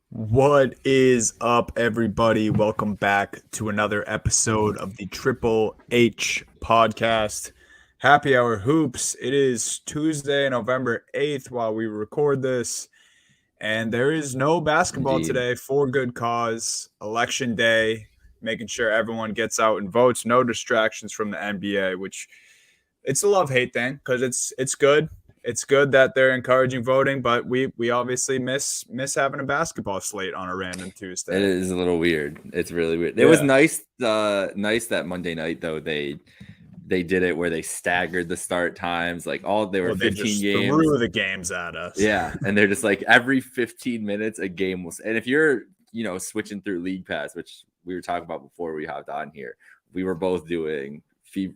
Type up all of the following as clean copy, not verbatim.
What is up, everybody? Welcome back to another episode of the Triple H podcast. Happy Hour Hoops. It is Tuesday, November 8th, while we record this, and there is no basketball Indeed. today for good cause. Election day, making sure everyone gets out and votes. No distractions from the NBA, which it's a love hate thing because it's good. It's good that they're encouraging voting, but we obviously miss having a basketball slate on a random It Tuesday. is a little weird. It's really weird. It was Yeah. nice that Monday night though they did it where they staggered the start times. Like they were Well, they 15 just games. threw the games at us. Yeah, and they're just like every 15 minutes a game will. And if you're switching through League Pass, which we were talking about before we hopped on here, we were both doing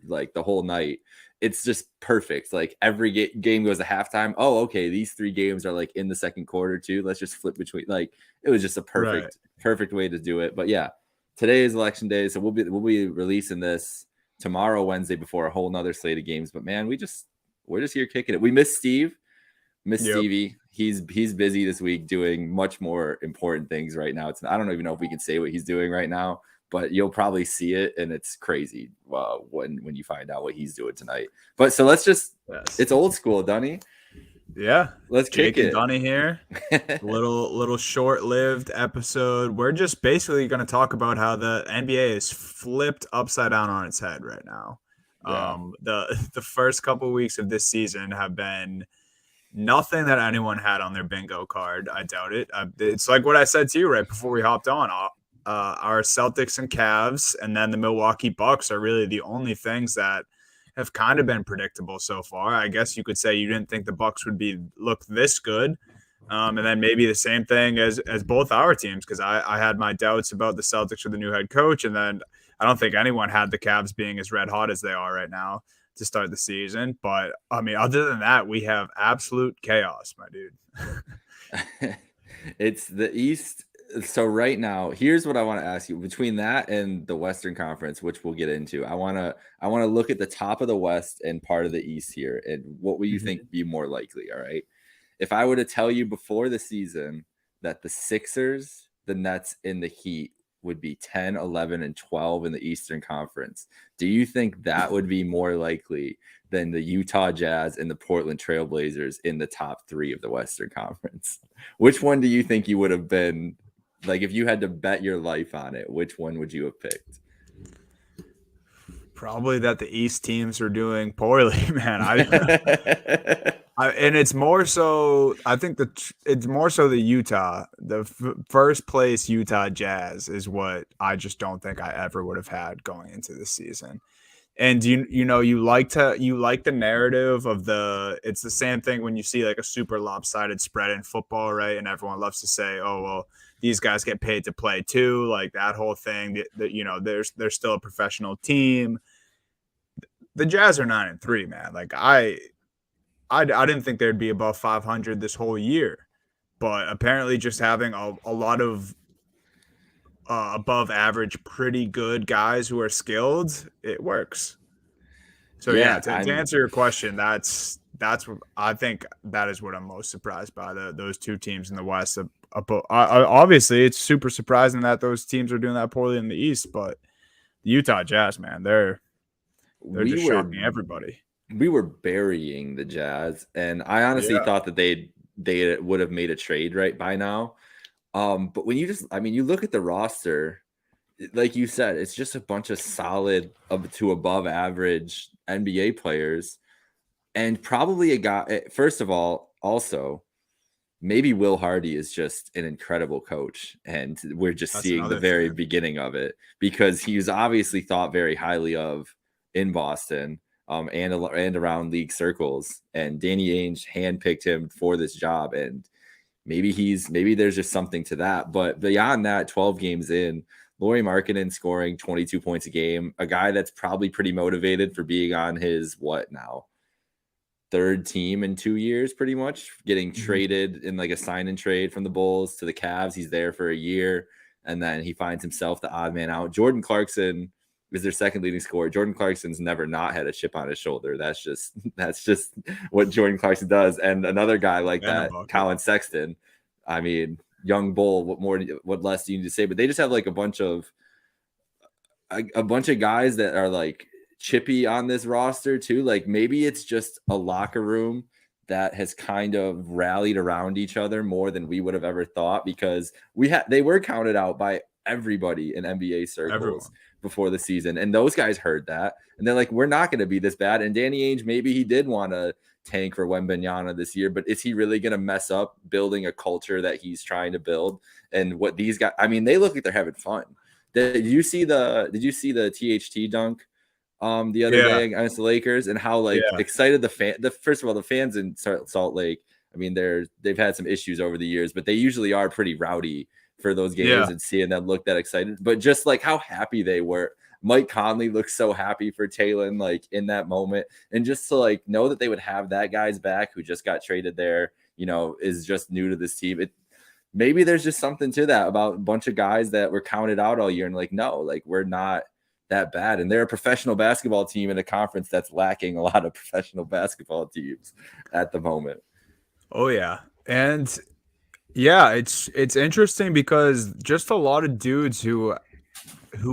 like the whole night. It's just perfect. Like every game goes to halftime. Oh, okay, these 3 games are like in the second quarter too. Let's just flip between. Like it was just a Right. perfect way to do it. But yeah, today is election day, so we'll be releasing this tomorrow, Wednesday, before a whole nother slate of games. But man, we're just here kicking it. We miss Steve. Miss Yep. Stevie, he's busy this week doing much more important things right now. I don't even know if we can say what he's doing right now, but you'll probably see it, and it's crazy when you find out what he's doing tonight. But so let's just Yes. it's old school, Dunny. Yeah. Let's Jake kick and it. Donnie here. Little short-lived episode. We're just basically going to talk about how the NBA is flipped upside down on its head right now. Yeah. The first couple of weeks of this season have been nothing that anyone had on their bingo card. I doubt it. It's like what I said to you right before we hopped on. Our Celtics and Cavs, and then the Milwaukee Bucks are really the only things that have kind of been predictable so far. I guess you could say you didn't think the Bucks would look this good. And then maybe the same thing as both our teams, because I had my doubts about the Celtics with the new head coach, and then I don't think anyone had the Cavs being as red hot as they are right now to start the season. But I mean, other than that, we have absolute chaos, my dude. It's the East. So right now, here's what I want to ask you. Between that and the Western Conference, which we'll get into, I want to look at the top of the West and part of the East here, and what will you think be more likely? All right. If I were to tell you before the season that the Sixers, the Nets, and the Heat would be 10, 11, and 12 in the Eastern Conference, do you think that would be more likely than the Utah Jazz and the Portland Trailblazers in the top 3 of the Western Conference? Which one do you think you would have been, like, if you had to bet your life on it, which one would you have picked? Probably that the East teams are doing poorly, man. And it's more so. I think it's more so the Utah, first place Utah Jazz is what I just don't think I ever would have had going into this season. And you like the narrative of it's the same thing when you see like a super lopsided spread in football, right? And everyone loves to say, oh well, these guys get paid to play too, like that whole thing. That they're still a professional team. The Jazz are 9-3, man. Like I didn't think they'd be above 500 this whole year, but apparently just having a lot of above average, pretty good guys who are skilled, it works. So yeah, Yeah, to answer your question, that's what I think that is what I'm most surprised by those two teams in the West. Obviously, it's super surprising that those teams are doing that poorly in the East, but the Utah Jazz, man, they're we just were shocking everybody. we were burying the Jazz, and I honestly Yeah, thought that they would have made a trade right by now. But when you look at the roster, like you said, it's just a bunch of solid up to above average NBA players, and probably a guy. First of all, also maybe Will Hardy is just an incredible coach, and we're just that's seeing the another very thing. beginning of it because he was obviously thought very highly of in Boston, and around league circles. And Danny Ainge handpicked him for this job, and maybe there's just something to that. But beyond that, 12 games in, Lauri Markkanen scoring 22 points a game, a guy that's probably pretty motivated for being on his third team in 2 years, pretty much getting traded in like a sign and trade from the Bulls to the Cavs. He's there for a year, and then he finds himself the odd man out. Jordan Clarkson is their second leading scorer. Jordan Clarkson's never not had a chip on his shoulder. That's just what Jordan Clarkson does. And another guy like And a that, bucket. Colin Sexton. I mean, young bull. What less do you need to say? But they just have like a bunch of guys that are like chippy on this roster too. Like maybe it's just a locker room that has kind of rallied around each other more than we would have ever thought, because they were counted out by everybody in NBA circles before the season, and those guys heard that and they're like, we're not going to be this bad. And Danny Ainge, maybe he did want to tank for Wembanyama this year, but is he really going to mess up building a culture that he's trying to build? And what these guys, I mean, they look like they're having fun. Did you see the THT dunk the other day against the Lakers, and how excited first of all, the fans in Salt Lake, I mean, they've had some issues over the years, but they usually are pretty rowdy for those games, and seeing them look that excited, but just like how happy they were. Mike Conley looked so happy for Taylor, like in that moment, and just to like know that they would have that guy's back who just got traded there, is just new to this team. Maybe there's just something to that about a bunch of guys that were counted out all year and like, no, like we're not that bad. And they're a professional basketball team in a conference that's lacking a lot of professional basketball teams at the moment. Oh yeah. And yeah, it's interesting because just a lot of dudes who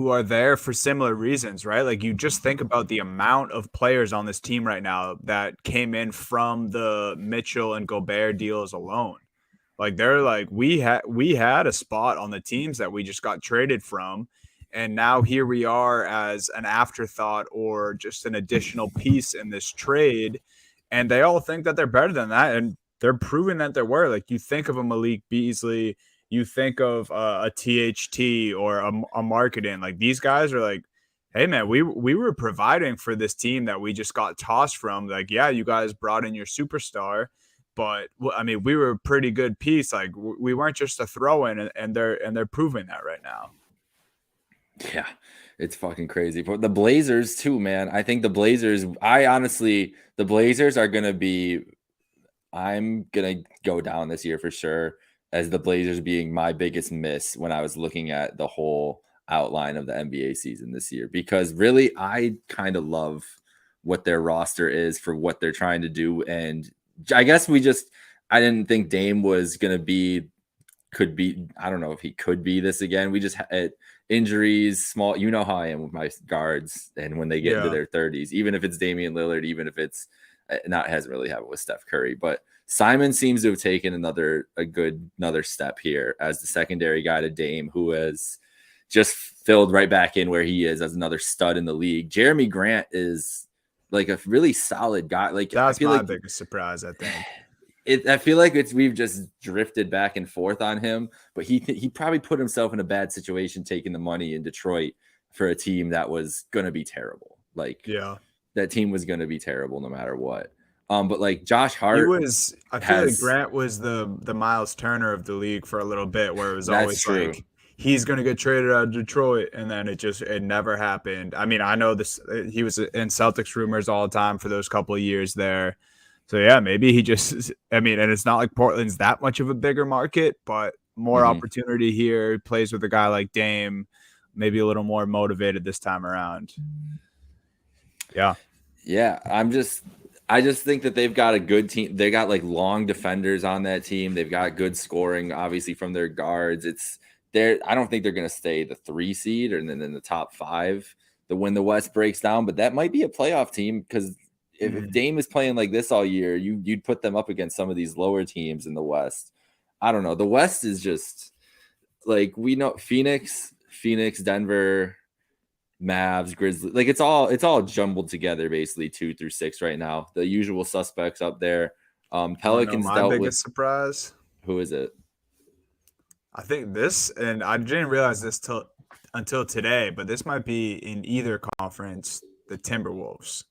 are there for similar reasons, right? Like you just think about the amount of players on this team right now that came in from the Mitchell and Gobert deals alone. Like they're like, we had a spot on the teams that we just got traded from. And now here we are as an afterthought or just an additional piece in this trade. And they all think that they're better than that. And they're proving that they were. Like you think of a Malik Beasley, you think of a THT or a Marketing. Like these guys are like, hey man, we were providing for this team that we just got tossed from. Like, yeah, you guys brought in your superstar, but I mean, we were a pretty good piece. Like we weren't just a throw-in, and they're proving that right now. Yeah, it's fucking crazy. But the Blazers too, man. I think the Blazers are gonna be. I'm gonna go down this year for sure as the Blazers being my biggest miss when I was looking at the whole outline of the NBA season this year, because really I kind of love what their roster is for what they're trying to do. And I guess I didn't think Dame was going to could be, I don't know if he could be this again. We just had injuries, small, you know how I am with my guards. And when they get into their 30s, even if it's Damian Lillard, even if it's hasn't really happened with Steph Curry, but Simon seems to have taken another step here as the secondary guy to Dame, who has just filled right back in where he is as another stud in the league. Jeremy Grant is like a really solid guy. Like that's my biggest surprise, I think. I feel like we've just drifted back and forth on him, but he probably put himself in a bad situation taking the money in Detroit for a team that was going to be terrible. Like, yeah, that team was going to be terrible no matter what. But like Josh Hart, I feel like Grant was the Miles Turner of the league for a little bit, where it was always true. Like he's going to get traded out of Detroit, and then it never happened. I mean, I know this. He was in Celtics rumors all the time for those couple of years there. So yeah, maybe he just. I mean, and it's not like Portland's that much of a bigger market, but more opportunity here. He plays with a guy like Dame, maybe a little more motivated this time around. Yeah. Yeah, I just think that they've got a good team. They got like long defenders on that team. They've got good scoring, obviously, from their guards. I don't think they're going to stay the 3 seed or then in the top 5 when the West breaks down, but that might be a playoff team, because if Dame is playing like this all year, you'd put them up against some of these lower teams in the West. I don't know. The West is just like, we know Phoenix, Denver, Mavs, Grizzlies, like it's all jumbled together basically 2 through 6 right now. The usual suspects up there. Pelicans my biggest surprise. Who is it? I think this, and I didn't realize this until today, but this might be in either conference, the Timberwolves.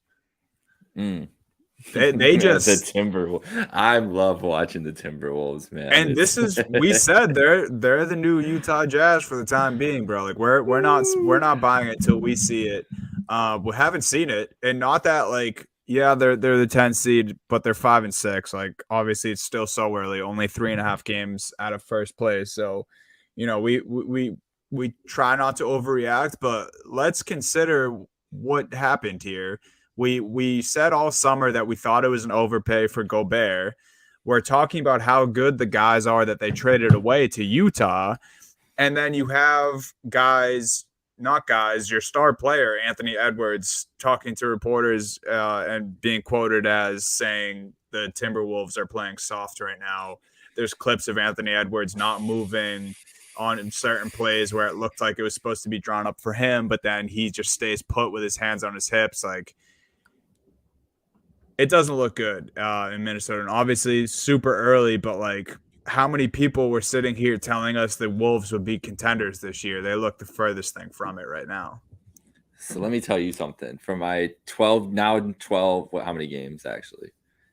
They just the Timberwolves. I love watching the Timberwolves, man. And we said they're the new Utah Jazz for the time being, bro. Like we're not buying it till we see it. We haven't seen it, and not that like, yeah, they're the 10 seed, but they're 5 and 6. Like obviously it's still so early, only 3.5 games out of first place. So, we try not to overreact, but let's consider what happened here. We said all summer that we thought it was an overpay for Gobert. we're talking about how good the guys are that they traded away to Utah. And then you have guys, not guys, your star player, Anthony Edwards, talking to reporters and being quoted as saying the Timberwolves are playing soft right now. There's clips of Anthony Edwards not moving on certain plays where it looked like it was supposed to be drawn up for him, but then he just stays put with his hands on his hips. Like, it doesn't look good in Minnesota. And obviously super early, but like, how many people were sitting here telling us the Wolves would be contenders this year? They look the furthest thing from it right now. So let me tell you something. From my 12, how many games actually?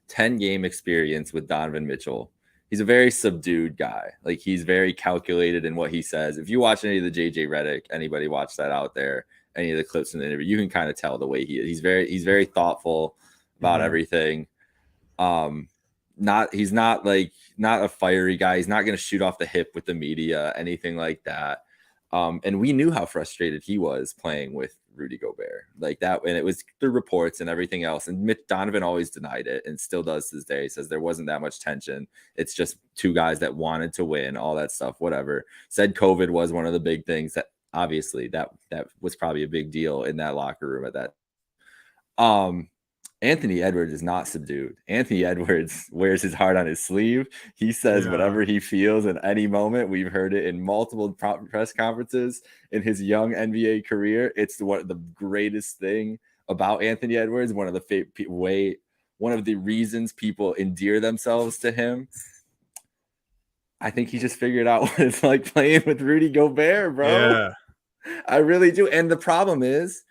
10 game experience with Donovan Mitchell. He's a very subdued guy. Like, he's very calculated in what he says. If you watch any of the JJ Redick, anybody watch that out there, any of the clips in the interview, you can kind of tell the way he is. He's very thoughtful about everything. He's not a fiery guy. He's not going to shoot off the hip with the media, anything like that. And we knew how frustrated he was playing with Rudy Gobert like that. And it was the reports and everything else. And Mitch Donovan always denied it and still does to this day. He says there wasn't that much tension. It's just two guys that wanted to win, all that stuff, whatever. Said COVID was one of the big things that obviously that was probably a big deal in that locker room at that. Anthony Edwards is not subdued. Anthony Edwards wears his heart on his sleeve. He says whatever he feels in any moment. We've heard it in multiple press conferences in his young NBA career. It's the greatest thing about Anthony Edwards. One of the reasons people endear themselves to him. I think he just figured out what it's like playing with Rudy Gobert, bro. Yeah. I really do. And the problem is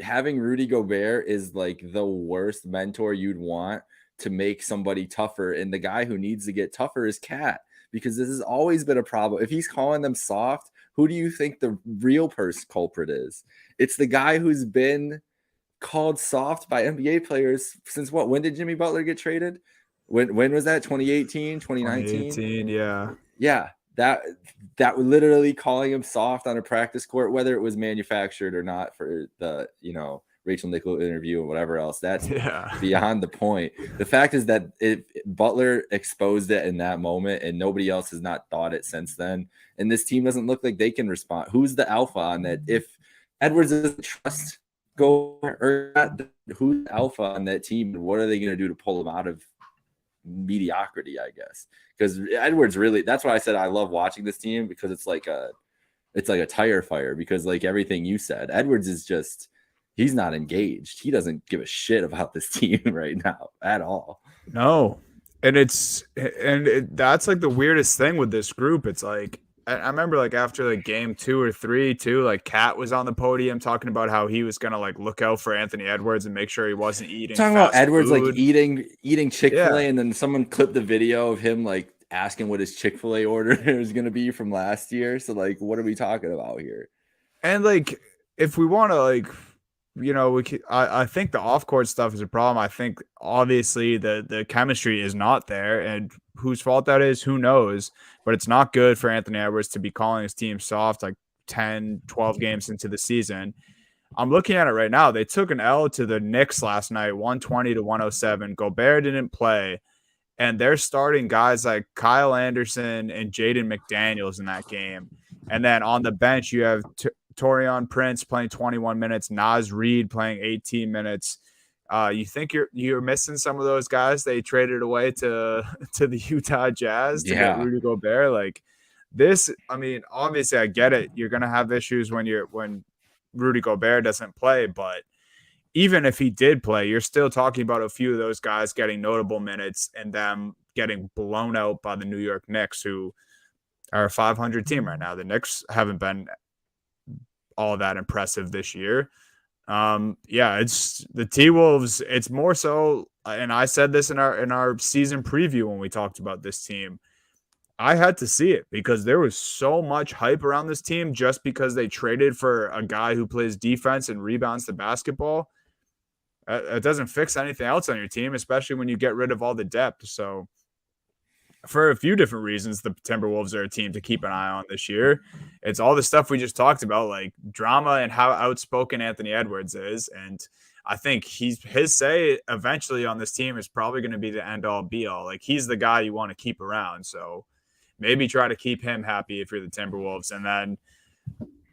having Rudy Gobert is like the worst mentor you'd want to make somebody tougher. And the guy who needs to get tougher is Cat, because this has always been a problem. If he's calling them soft, who do you think the real culprit is? It's the guy who's been called soft by NBA players since what? When did Jimmy Butler get traded? When was that? 2018, 2019? 2018, yeah. Yeah. That literally calling him soft on a practice court, whether it was manufactured or not for the, Rachel Nichols interview or whatever else, that's beyond the point. The fact is that Butler exposed it in that moment and nobody else has not thought it since then. And this team doesn't look like they can respond. Who's the alpha on that? If Edwards doesn't trust or not, who's the alpha on that team? And what are they going to do to pull him out of mediocrity, I guess? Because Edwards really, that's why I said I love watching this team, because it's like a tire fire, because like everything you said, Edwards is just, he's not engaged. He doesn't give a shit about this team right now at all. No. And that's like the weirdest thing with this group. It's like, I remember like after like game 2 or 3 too, like Cat was on the podium talking about how he was going to like look out for Anthony Edwards and make sure he wasn't eating. Talking about Edwards food. Like eating Chick-fil-A, and then someone clipped the video of him like asking what his Chick-fil-A order is going to be from last year. So like, what are we talking about here? And like, if we want to like, I think the off-court stuff is a problem. I think obviously the chemistry is not there, and whose fault that is, who knows? But it's not good for Anthony Edwards to be calling his team soft like 10, 12 games into the season. I'm looking at it right now. They took an L to the Knicks last night, 120-107. Gobert didn't play, and they're starting guys like Kyle Anderson and Jaden McDaniels in that game. And then on the bench, you have Taurean Prince playing 21 minutes, Naz Reid playing 18 minutes. You think you're missing some of those guys they traded away to the Utah Jazz to get Rudy Gobert? Like this, I mean, obviously I get it. You're gonna have issues when Rudy Gobert doesn't play, but even if he did play, you're still talking about a few of those guys getting notable minutes and them getting blown out by the New York Knicks, who are a 500 team right now. The Knicks haven't been all that impressive this year. It's the T-Wolves. It's more so, and I said this in our season preview when we talked about this team. I had to see it because there was so much hype around this team just because they traded for a guy who plays defense and rebounds the basketball. It doesn't fix anything else on your team, especially when you get rid of all the depth. So for a few different reasons, the Timberwolves are a team to keep an eye on this year. It's all the stuff we just talked about, like drama and how outspoken Anthony Edwards is. And I think his say eventually on this team is probably going to be the end all be all. Like he's the guy you want to keep around. So maybe try to keep him happy if you're the Timberwolves, and then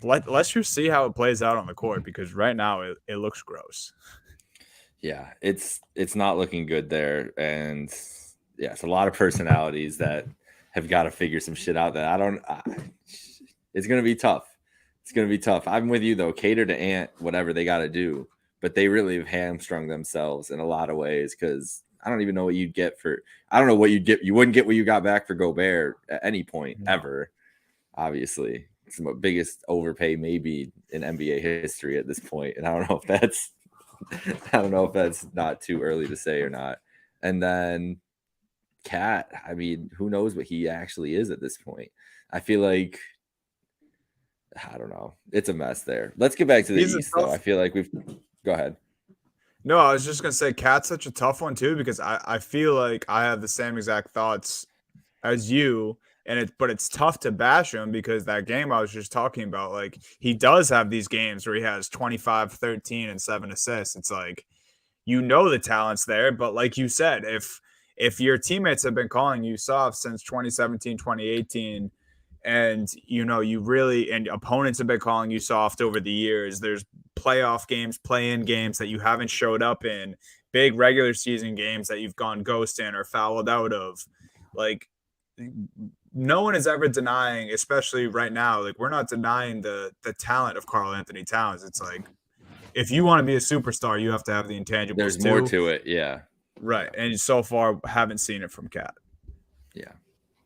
let's just see how it plays out on the court because right now it looks gross. Yeah, it's not looking good there, and yeah, it's a lot of personalities that have got to figure some shit out. It's gonna be tough. It's gonna be tough. I'm with you though. Cater to Ant, whatever they got to do, but they really have hamstrung themselves in a lot of ways because I don't even know what you'd get for. I don't know what you'd get. You wouldn't get what you got back for Gobert at any point ever. Obviously, it's the biggest overpay maybe in NBA history at this point, and I don't know if that's not too early to say or not. And then Cat, I mean, who knows what he actually is at this point? I feel like I don't know. It's a mess there. Let's get back to the East, though. I feel like go ahead. No, I was just gonna say Cat's such a tough one too because I feel like I have the same exact thoughts as you, but it's tough to bash him because that game I was just talking about, like he does have these games where he has 25, 13, and 7 assists. It's like the talent's there, but like you said, if your teammates have been calling you soft since 2017, 2018, and and opponents have been calling you soft over the years, there's playoff games, play-in games that you haven't showed up in, big regular season games that you've gone ghost in or fouled out of. Like no one is ever denying, especially right now, like we're not denying the talent of Karl-Anthony Towns. It's like if you want to be a superstar, you have to have the intangibles. There's more to it, yeah. Right, and so far haven't seen it from Cat. Yeah,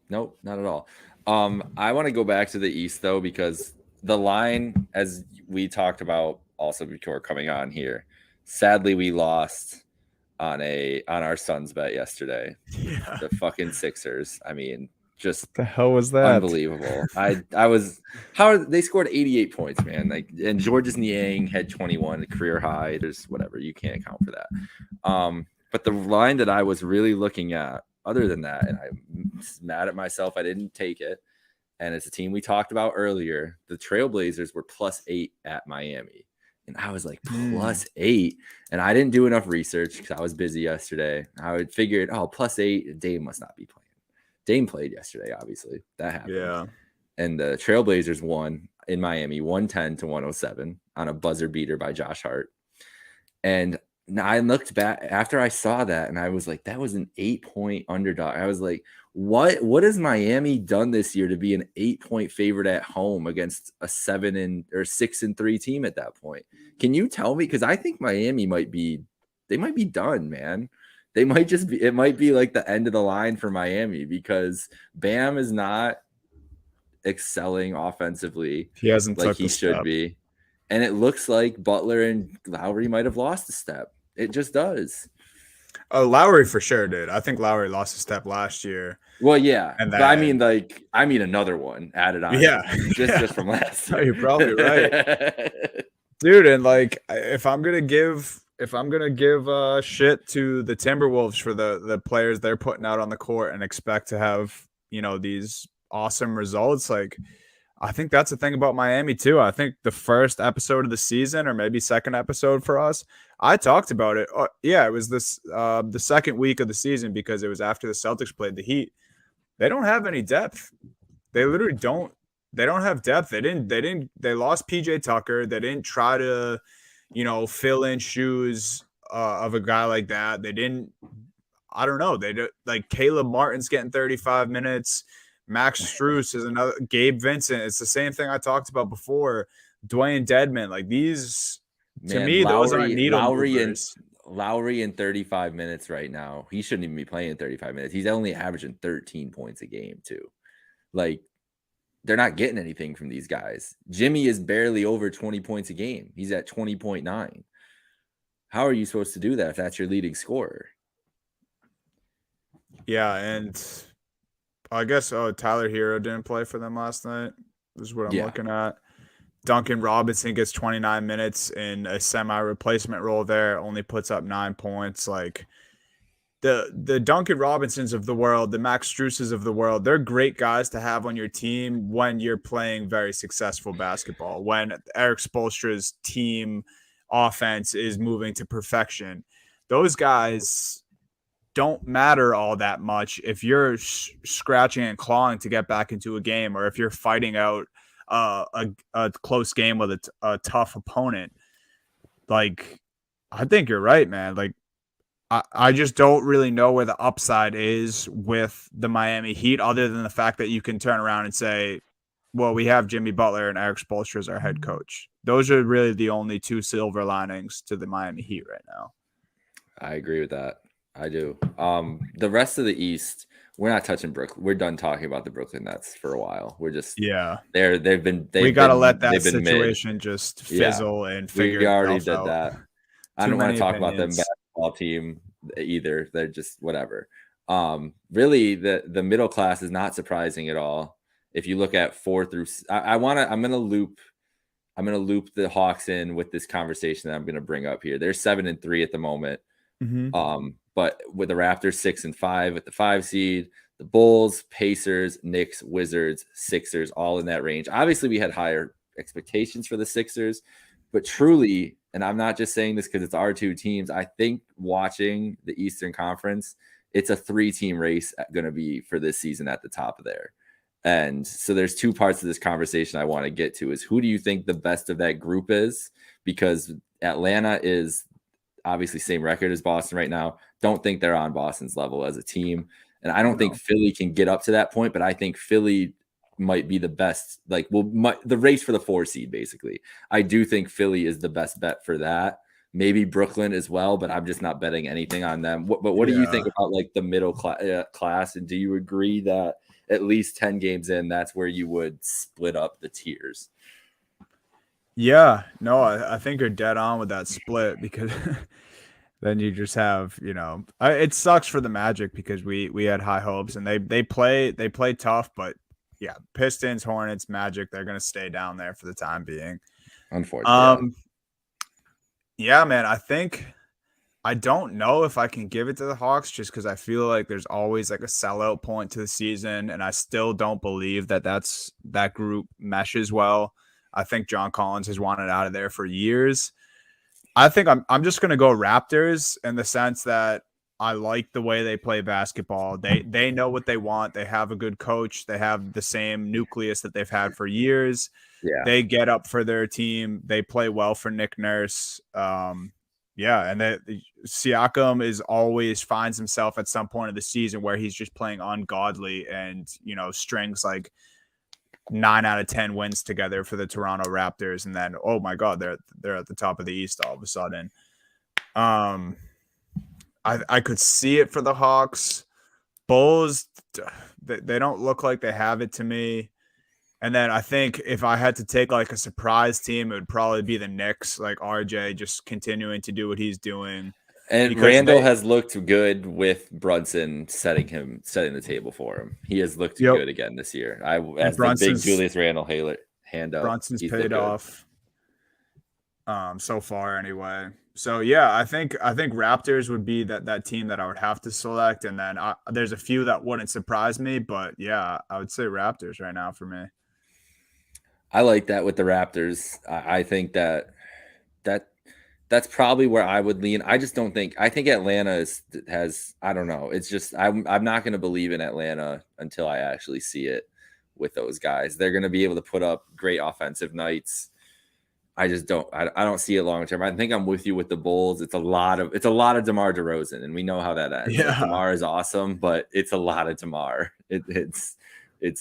nope, not at all. I want to go back to the East though because the line, as we talked about also before coming on here, sadly we lost on our Suns bet yesterday. Yeah. The fucking Sixers. I mean, just what the hell was that? Unbelievable. They scored 88 points, man. Like, and Georges Niang had 21, a career high. There's whatever, you can't account for that. But the line that I was really looking at, other than that, and I'm mad at myself, I didn't take it. And it's a team we talked about earlier. The Trailblazers were +8 at Miami. And I was like, +8. And I didn't do enough research because I was busy yesterday. I would figure, +8, Dame must not be playing. Dame played yesterday, obviously. That happened. Yeah. And the Trailblazers won in Miami 110-107 on a buzzer beater by Josh Hart. And I looked back after I saw that and I was like, that was an 8-point underdog. I was like, what has Miami done this year to be an 8-point favorite at home against a 6-3 team at that point? Can you tell me? Because I think Miami might be done, man. It might be like the end of the line for Miami because Bam is not excelling offensively. He hasn't like he should be. And it looks like Butler and Lowry might have lost a step. It just does. Oh, Lowry for sure, dude. I think Lowry lost a step last year. Well, yeah. And but I mean another one added on. Yeah. Just from last year. You're probably right. Dude, and like if I'm gonna give shit to the Timberwolves for the players they're putting out on the court and expect to have, these awesome results, like I think that's the thing about Miami too. I think the first episode of the season, or maybe second episode for us, I talked about it. It was the second week of the season because it was after the Celtics played the Heat. They don't have any depth. They literally don't. They don't have depth. They lost PJ Tucker. They didn't try to, fill in shoes of a guy like that. They didn't. I don't know. Like Caleb Martin's getting 35 minutes. Max Strus is another. Gabe Vincent. It's the same thing I talked about before. Dwayne Dedman. Like these, to me, those aren't needle movers. Lowry in 35 minutes right now. He shouldn't even be playing in 35 minutes. He's only averaging 13 points a game too. Like they're not getting anything from these guys. Jimmy is barely over 20 points a game. He's at 20.9. How are you supposed to do that if that's your leading scorer? Yeah, and I guess Tyler Hero didn't play for them last night. This is what I'm looking at. Duncan Robinson gets 29 minutes in a semi-replacement role there, only puts up 9 points. Like the Duncan Robinsons of the world, the Max Struses of the world, they're great guys to have on your team when you're playing very successful basketball. When Eric Spoelstra's team offense is moving to perfection. Those guys don't matter all that much if you're scratching and clawing to get back into a game, or if you're fighting out a close game with a tough opponent. Like, I think you're right, man. Like, I just don't really know where the upside is with the Miami Heat, other than the fact that you can turn around and say, well, we have Jimmy Butler and Eric Spoelstra as our head coach. Those are really the only two silver linings to the Miami Heat right now. I agree with that. I do. The rest of the East, we're not touching Brooklyn. We're done talking about the Brooklyn Nets for a while. We're just we got to let that situation just fizzle and figure we already itself did out. that. I don't want to talk about them basketball team either. They're just whatever. Really, the middle class is not surprising at all. If you look at 4 through, I'm gonna loop the Hawks in with this conversation that I'm gonna bring up here. They're 7-3 at the moment. Mm-hmm. But with the Raptors 6-5 at the 5 seed, the Bulls, Pacers, Knicks, Wizards, Sixers, all in that range. Obviously, we had higher expectations for the Sixers, but truly, and I'm not just saying this because it's our two teams, I think watching the Eastern Conference, it's a 3-team race going to be for this season at the top of there. And so there's 2 parts of this conversation I want to get to is who do you think the best of that group is? Because Atlanta is obviously same record as Boston right now. Don't think they're on Boston's level as a team. And I don't think Philly can get up to that point, but I think Philly might be the best, the race for the 4 seed, basically. I do think Philly is the best bet for that. Maybe Brooklyn as well, but I'm just not betting anything on them. But what do you think about the middle class? And do you agree that at least 10 games in, that's where you would split up the tiers? Yeah, no, I think you're dead on with that split, because then you just have, it sucks for the Magic because we had high hopes, and they play tough, but yeah, Pistons, Hornets, Magic, they're going to stay down there for the time being. Unfortunately. Yeah, man, I don't know if I can give it to the Hawks, just because I feel like there's always a sellout point to the season, and I still don't believe that group meshes well. I think John Collins has wanted out of there for years. I think I'm just going to go Raptors, in the sense that I like the way they play basketball. They know what they want. They have a good coach. They have the same nucleus that they've had for years. Yeah. They get up for their team. They play well for Nick Nurse. And Siakam always finds himself at some point of the season where he's just playing ungodly, and strings 9 out of 10 wins together for the Toronto Raptors, and then, oh my God, they're at the top of the East all of a sudden. I could see it for the Hawks. Bulls, they don't look like they have it to me. And then I think if I had to take a surprise team, it would probably be the Knicks, RJ just continuing to do what he's doing. And Randall has looked good with Brunson setting the table for him. He has looked good again this year. As the big Julius Randle hand up. Brunson's paid off so far anyway. So yeah, I think Raptors would be that team that I would have to select, and then there's a few that wouldn't surprise me, but yeah, I would say Raptors right now for me. I like that with the Raptors. I think that's probably where I would lean. I just don't think. I think Atlanta has. I don't know. It's just I'm not going to believe in Atlanta until I actually see it with those guys. They're going to be able to put up great offensive nights. I just don't. I don't see it long term. I think I'm with you with the Bulls. It's a lot of DeMar DeRozan, and we know how that ends. Yeah, DeMar is awesome, but it's a lot of DeMar. It's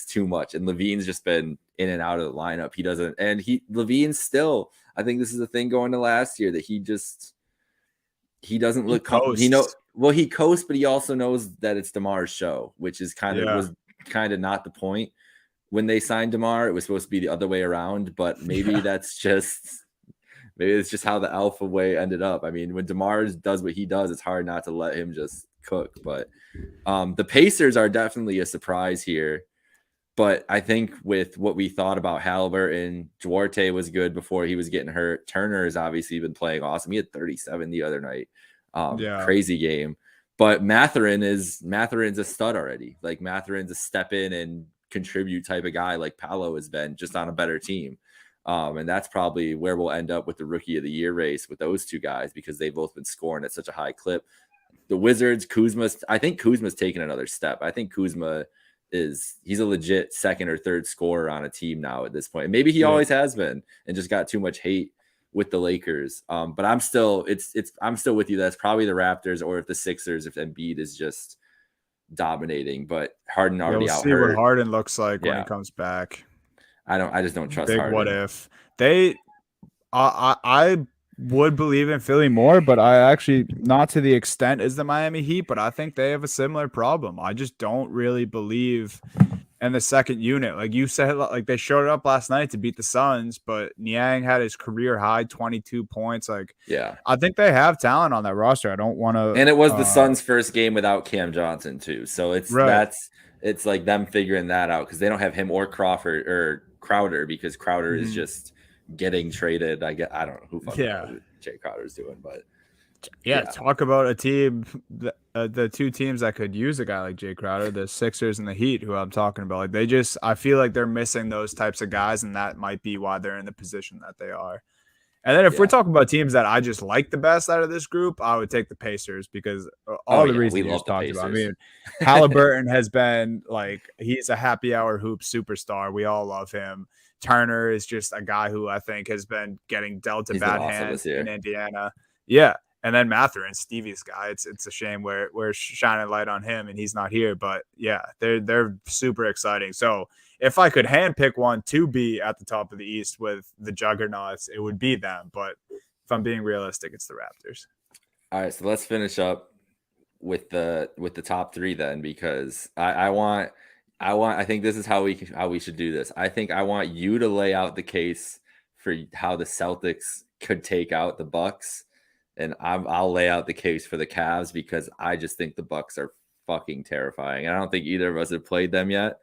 too much. And Levine's just been in and out of the lineup. He doesn't, and Levine's still. I think this is the thing going to last year, that he doesn't look. He coasts, but he also knows that it's DeMar's show, which is was not the point. When they signed DeMar, it was supposed to be the other way around, but maybe it's just how the alpha way ended up. I mean, when DeMar does what he does, it's hard not to let him just cook. But the Pacers are definitely a surprise here. But I think with what we thought about Haliburton, Duarte was good before he was getting hurt. Turner has obviously been playing awesome. He had 37 the other night. Crazy game. But Mathurin's a stud already. Mathurin's a step in and contribute type of guy, like Paolo has been, just on a better team. And that's probably where we'll end up with the rookie of the year race with those two guys, because they've both been scoring at such a high clip. The Wizards, I think Kuzma's taken another step. I think Kuzma he's a legit second or third scorer on a team now at this point. And maybe he always has been and just got too much hate with the Lakers. But I'm still with you. That's probably the Raptors, or if the Sixers, if Embiid is just dominating. But Harden already we'll out see hurt. what Harden looks like when he comes back. I just don't trust Big Harden. What if I would believe in Philly more, but I actually not to the extent as the Miami Heat, but I think they have a similar problem. I just don't really believe in the second unit. Like you said, like they showed up last night to beat the Suns, but Niang had his career high 22 points. Like, yeah, I think they have talent on that roster. I don't want to. And it was the Suns' first game without Cam Johnson too, so it's like them figuring that out, because they don't have him or Crawford or Crowder, because Crowder is just getting traded. I don't know who Jay Crowder's doing, but talk about a team, the two teams that could use a guy like Jay Crowder, the Sixers and the Heat, who I'm talking about. Like I feel like they're missing those types of guys, and that might be why they're in the position that they are. And then if we're talking about teams that I just like the best out of this group, I would take the Pacers, because all the reasons you just talked about. I mean, Halliburton has been like, he's a happy hour hoop superstar. We all love him. Turner is just a guy who I think has been getting dealt a bad hand in Indiana. Yeah. And then Mathurin, Stevie's guy. It's a shame we're shining light on him and he's not here. But yeah, they're super exciting. So if I could handpick one to be at the top of the East with the juggernauts, it would be them. But if I'm being realistic, it's the Raptors. All right, so let's finish up with the top three then, because I think this is how we should do this. I want you to lay out the case for how the Celtics could take out the Bucks, and I'll lay out the case for the Cavs, because I just think the Bucks are fucking terrifying. I don't think either of us have played them yet.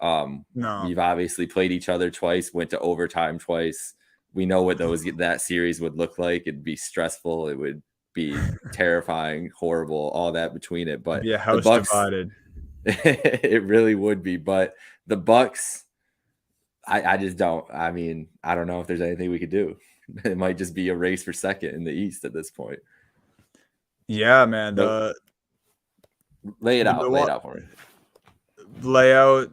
No, we've obviously played each other twice, went to overtime twice. We know what that series would look like. It'd be stressful. It would be terrifying, horrible, all that between it. But house the Bucks, divided. It really would be. But the Bucks, I just don't. I mean, I don't know if there's anything we could do. It might just be a race for second in the East at this point. Yeah, man. Lay it out for me. Lay out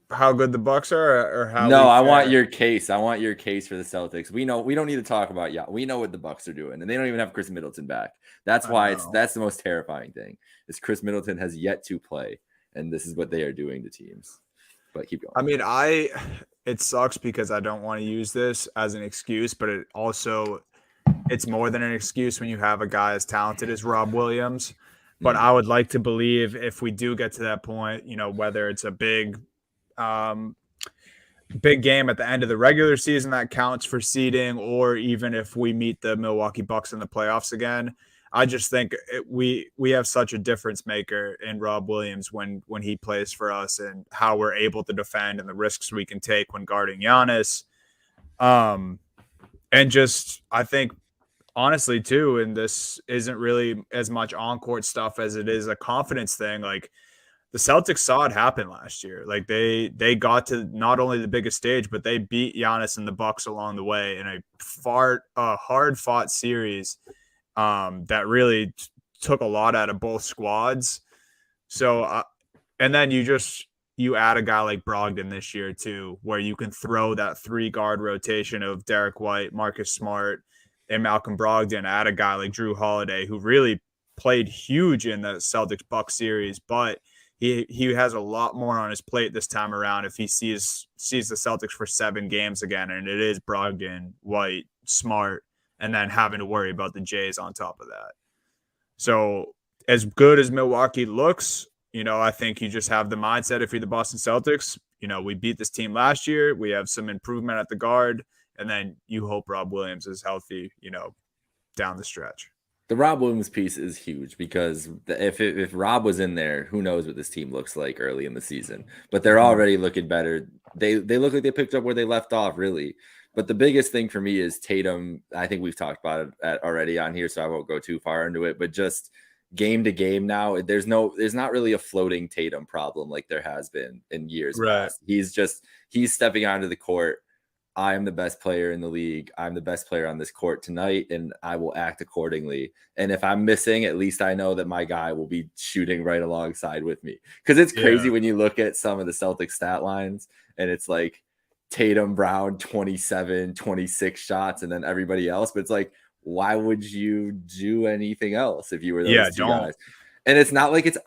how good the Bucks are, or how? No, I want your case. I want your case for the Celtics. We don't need to talk about we know what the Bucks are doing, and they don't even have Chris Middleton back. That's why that's the most terrifying thing. Is Chris Middleton has yet to play, and this is what they are doing to teams. But keep going. I mean, it sucks because I don't want to use this as an excuse, but it's more than an excuse when you have a guy as talented as Rob Williams. But I would like to believe if we do get to that point, whether it's a big game at the end of the regular season that counts for seeding, or even if we meet the Milwaukee Bucks in the playoffs again, I just think we have such a difference maker in Rob Williams when he plays for us, and how we're able to defend and the risks we can take when guarding Giannis. And just, I think, honestly too, and this isn't really as much on-court stuff as it is a confidence thing, like the Celtics saw it happen last year. Like they got to not only the biggest stage, but they beat Giannis and the Bucks along the way in a hard-fought series that really took a lot out of both squads. So, and then you add a guy like Brogdon this year too, where you can throw that 3-guard rotation of Derek White, Marcus Smart, and Malcolm Brogdon, add a guy like Drew Holiday, who really played huge in the Celtics-Bucks series, but he has a lot more on his plate this time around if he sees the Celtics for 7 games again, and it is Brogdon, White, Smart, and then having to worry about the Jays on top of that. So as good as Milwaukee looks, I think you just have the mindset, if you're the Boston Celtics, we beat this team last year. We have some improvement at the guard, and then you hope Rob Williams is healthy, down the stretch. The Rob Williams piece is huge, because if Rob was in there, who knows what this team looks like early in the season. But they're already looking better. They look like they picked up where they left off, really. But the biggest thing for me is Tatum. I think we've talked about it already on here, so I won't go too far into it. But just game to game now, there's not really a floating Tatum problem like there has been in years past. He's stepping onto the court I am the best player in the league. I'm the best player on this court tonight, and I will act accordingly. And if I'm missing, at least I know that my guy will be shooting right alongside with me. Because it's crazy Yeah. when you look at some of the Celtics stat lines, and it's like Tatum, Brown, 27, 26 shots, and then everybody else. But it's like, why would you do anything else if you were Yeah, those two don't. guys? And it's not like it's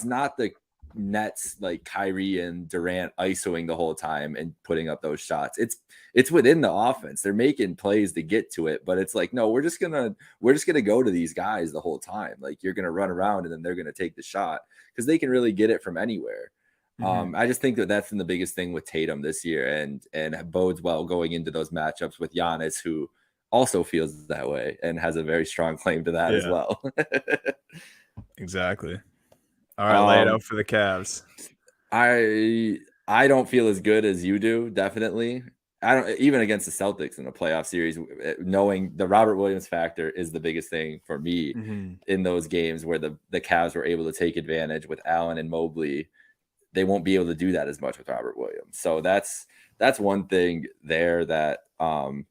not the Nets like Kyrie and Durant isoing the whole time and putting up those shots. It's within the offense. They're making plays to get to it, but it's like, no, we're just gonna go to these guys the whole time. Like, you're gonna run around and then they're gonna take the shot because they can really get it from anywhere. Mhm. I just think that that's been the biggest thing with Tatum this year, and bodes well going into those matchups with Giannis, who also feels that way and has a very strong claim to that as Yeah, well. exactly. All right, lay it um, out for the Cavs. I don't feel as good as you do. Definitely, I don't even against the Celtics in a playoff series. Knowing the Robert Williams factor is the biggest thing for me Mhm. in those games where the Cavs were able to take advantage with Allen and Mobley. They won't be able to do that as much with Robert Williams. So that's one thing there that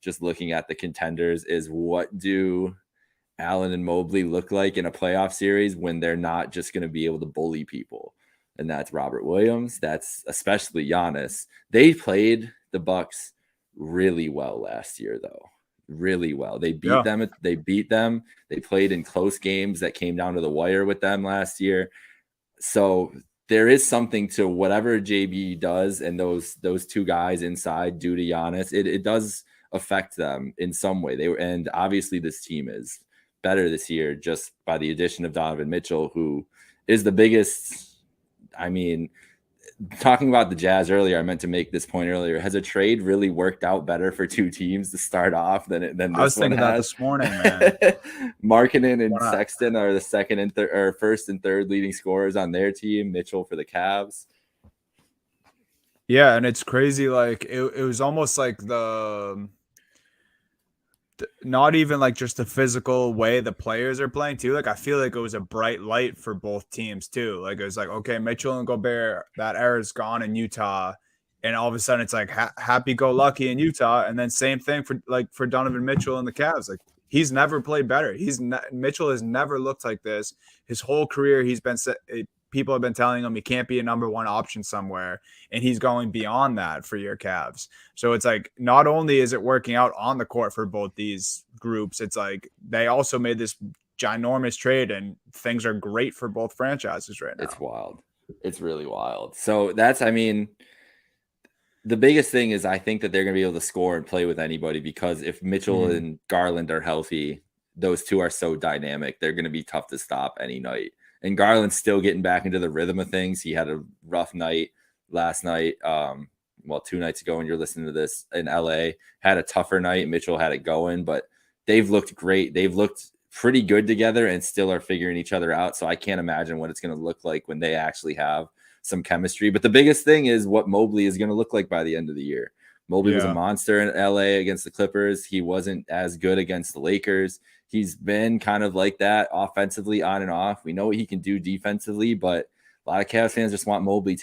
just looking at the contenders is, what do Allen and Mobley look like in a playoff series when they're not just going to be able to bully people? And that's Robert Williams. That's especially Giannis. They played the Bucks really well last year, though. Really well. They beat Yeah. them. They beat them. They played in close games that came down to the wire with them last year. So there is something to whatever JB does, and those two guys inside do to Giannis. It does affect them in some way. And obviously this team is better this year just by the addition of Donovan Mitchell, who is the biggest. I mean, talking about the Jazz earlier, I meant to make this point earlier. Has a trade really worked out better for two teams to start off than I this was one thinking that has? this morning, man. Markkanen and Why not? Sexton are the second and third, or first and third leading scorers on their team. Mitchell for the Cavs. Yeah, and it's crazy. Like it was almost like not even like just the physical way the players are playing too. Like I feel like it was a bright light for both teams too. Like it was like, okay, Mitchell and Gobert, that era is gone in Utah, and all of a sudden it's like happy go lucky in Utah, and then same thing for Donovan Mitchell and the Cavs. Like he's never played better. Mitchell has never looked like this his whole career. He's been people have been telling him he can't be a number one option somewhere, and he's going beyond that for your Cavs. So it's like not only is it working out on the court for both these groups, it's like they also made this ginormous trade, and things are great for both franchises right now. It's wild. It's really wild. So that's, I mean, the biggest thing is I think that they're going to be able to score and play with anybody, because if Mitchell and Garland are healthy, those two are so dynamic. They're going to be tough to stop any night. And Garland's still getting back into the rhythm of things. He had a rough night last night. 2 nights ago when you're listening to this in LA, had a tougher night. Mitchell had it going, but they've looked great. They've looked pretty good together and still are figuring each other out. So I can't imagine what it's going to look like when they actually have some chemistry. But the biggest thing is what Mobley is going to look like by the end of the year. Mobley was a monster in LA against the Clippers. He wasn't as good against the Lakers. He's been kind of like that offensively on and off. We know what he can do defensively, but a lot of Cavs fans just want Mobley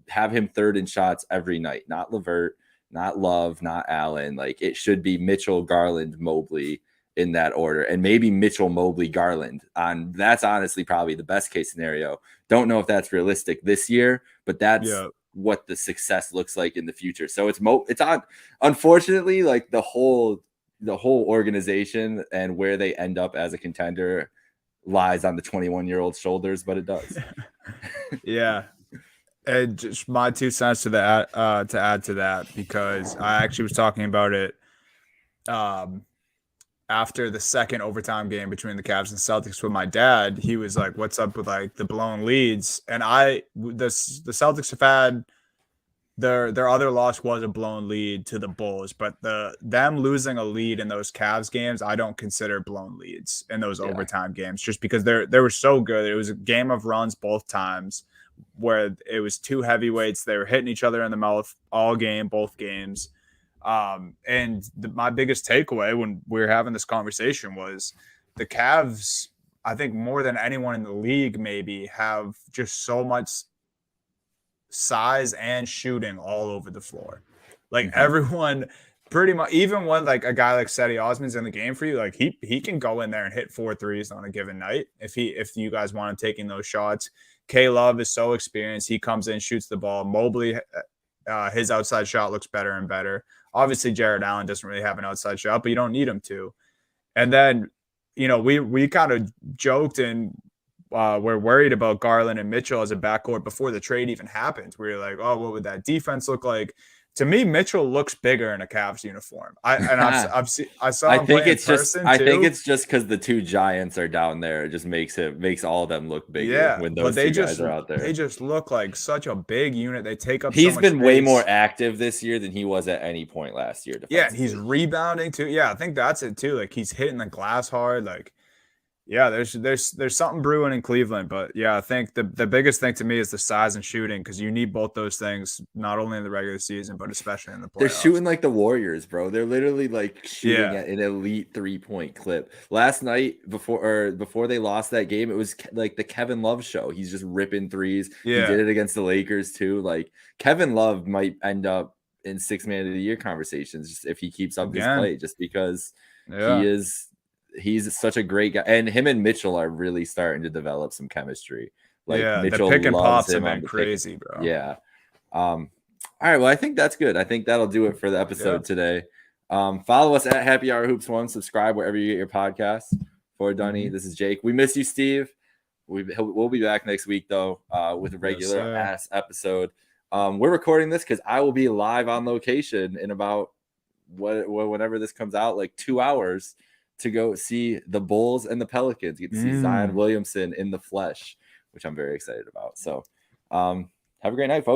have him third in shots every night. Not LeVert, not Love, not Allen. Like, it should be Mitchell, Garland, Mobley in that order, and maybe Mitchell, Mobley, Garland. That's honestly probably the best case scenario. Don't know if that's realistic this year, but that's what the success looks like in the future. So it's on, unfortunately, like the whole organization and where they end up as a contender lies on the 21-year-old shoulders, but it does. Yeah. And just my 2 cents to that, to add to that, because I actually was talking about it after the second overtime game between the Cavs and Celtics with my dad. He was like, "What's up with like the blown leads?" And the Celtics have had their other loss was a blown lead to the Bulls, but them losing a lead in those Cavs games, I don't consider blown leads in those overtime games, just because they were so good. It was a game of runs both times, where it was two heavyweights. They were hitting each other in the mouth all game, both games. My biggest takeaway when we were having this conversation was the Cavs, I think more than anyone in the league, maybe have just so much size and shooting all over the floor. Like everyone pretty much, even when like a guy like Cedi Osman's in the game for you, like he can go in there and hit 4 threes on a given night if you guys want him taking those shots. K Love is so experienced. He comes in, shoots the ball. Mobley, his outside shot looks better and better. Obviously, Jared Allen doesn't really have an outside shot, but you don't need him to. And then, we kind of joked and we're worried about Garland and Mitchell as a backcourt before the trade even happened. We were like, oh, what would that defense look like? To me, Mitchell looks bigger in a Cavs uniform. I saw him play in person too. I think it's just because the two giants are down there. It just makes all of them look bigger when those two guys are out there. They just look like such a big unit. They take up. He's so much been space. Way more active this year than he was at any point last year. Yeah, he's rebounding too. Yeah, I think that's it too. Like he's hitting the glass hard. Like, yeah, there's something brewing in Cleveland, but yeah, I think the biggest thing to me is the size and shooting because you need both those things not only in the regular season but especially in the playoffs. They're shooting like the Warriors, bro. They're literally like shooting at an elite 3-point clip. Last night before they lost that game, it was like the Kevin Love show. He's just ripping threes. Yeah. He did it against the Lakers too. Like Kevin Love might end up in 6 Man of the Year conversations just if he keeps up his play, just because he's such a great guy, and him and Mitchell are really starting to develop some chemistry. Like Mitchell, the pick and pops have been crazy, bro. Yeah. All right. Well, I think that's good. I think that'll do it for the episode today. Follow us at Happy Hour Hoops 1. Subscribe wherever you get your podcasts. For Dunny, this is Jake. We miss you, Steve. We'll be back next week though with a regular ass episode. We're recording this because I will be live on location in about whenever this comes out, like 2 hours. To go see the Bulls and the Pelicans. Get to see Zion Williamson in the flesh, which I'm very excited about. So have a great night, folks.